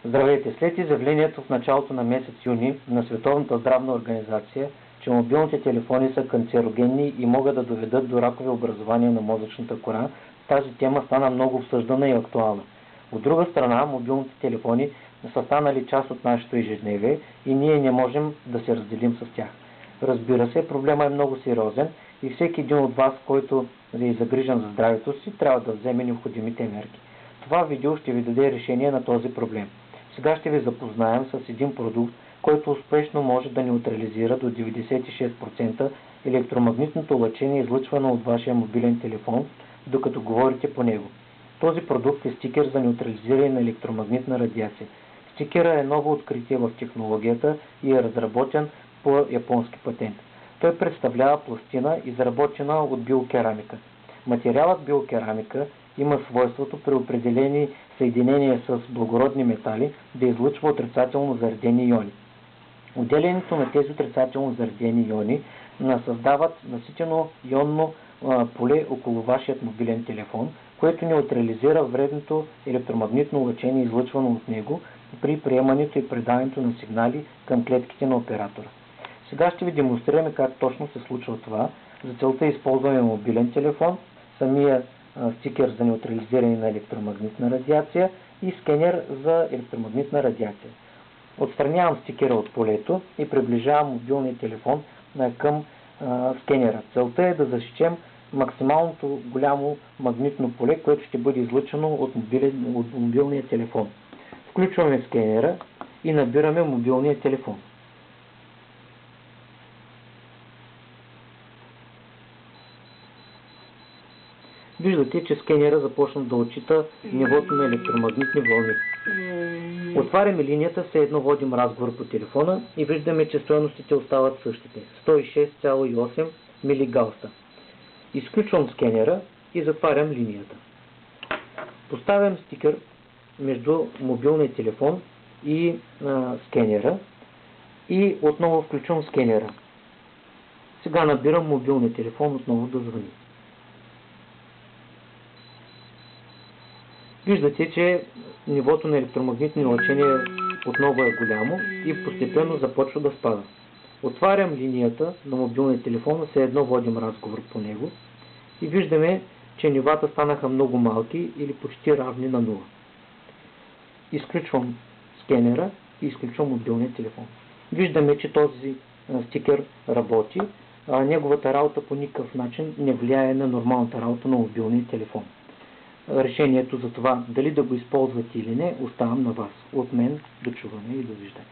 Здравейте! След изявлението в началото на месец юни на Световната здравна организация, че мобилните телефони са канцерогенни и могат да доведат до ракови образования на мозъчната кора, тази тема стана много обсъждана и актуална. От друга страна, мобилните телефони са станали част от нашето ежедневие и ние не можем да се разделим с тях. Разбира се, проблема е много сериозен и всеки един от вас, който е загрижен за здравето си, трябва да вземе необходимите мерки. Това видео ще ви даде решение на този проблем. Сега ще ви запознаем с един продукт, който успешно може да неутрализира до 96% електромагнитното лъчение, излъчвано от вашия мобилен телефон, докато говорите по него. Този продукт е стикер за неутрализиране на електромагнитна радиация. Стикера е ново откритие в технологията и е разработен по японски патент. Той представлява пластина, изработена от биокерамика. Материалът биокерамика има свойството при определени съединения с благородни метали да излъчва отрицателно заредени иони. Отделянето на тези отрицателно заредени иони създават наситено ионно поле около вашият мобилен телефон, което неутрализира вредното електромагнитно лъчение, излъчвано от него при приемането и предаването на сигнали към клетките на оператора. Сега ще ви демонстрираме как точно се случва това. За целта използваме мобилен телефон, самия стикер за неутрализиране на електромагнитна радиация и скенер за електромагнитна радиация. Отстранявам стикера от полето и приближавам мобилния телефон към скенера. Целта е да защитим максималното голямо магнитно поле, което ще бъде излъчено от мобилния телефон. Включваме скенера и набираме мобилния телефон. Виждате, че скенера започна да отчита нивото на електромагнитни вълни. Отваряме линията, все едно водим разговор по телефона и виждаме, че стойностите остават същите. 106,8 милигалста. Изключвам скенера и затварям линията. Поставям стикер между мобилния телефон и скенера и отново включвам скенера. Сега набирам мобилния телефон отново да звъни. Виждате, че нивото на електромагнитни лъчения отново е голямо и постепенно започва да спада. Отварям линията на мобилния телефон, все едно водим разговор по него и виждаме, че нивата станаха много малки или почти равни на 0. Изключвам скенера и изключвам мобилния телефон. Виждаме, че този стикер работи, неговата работа по никакъв начин не влияе на нормалната работа на мобилния телефон. Решението за това дали да го използвате или не оставам на вас. От мен до чуване и довиждане.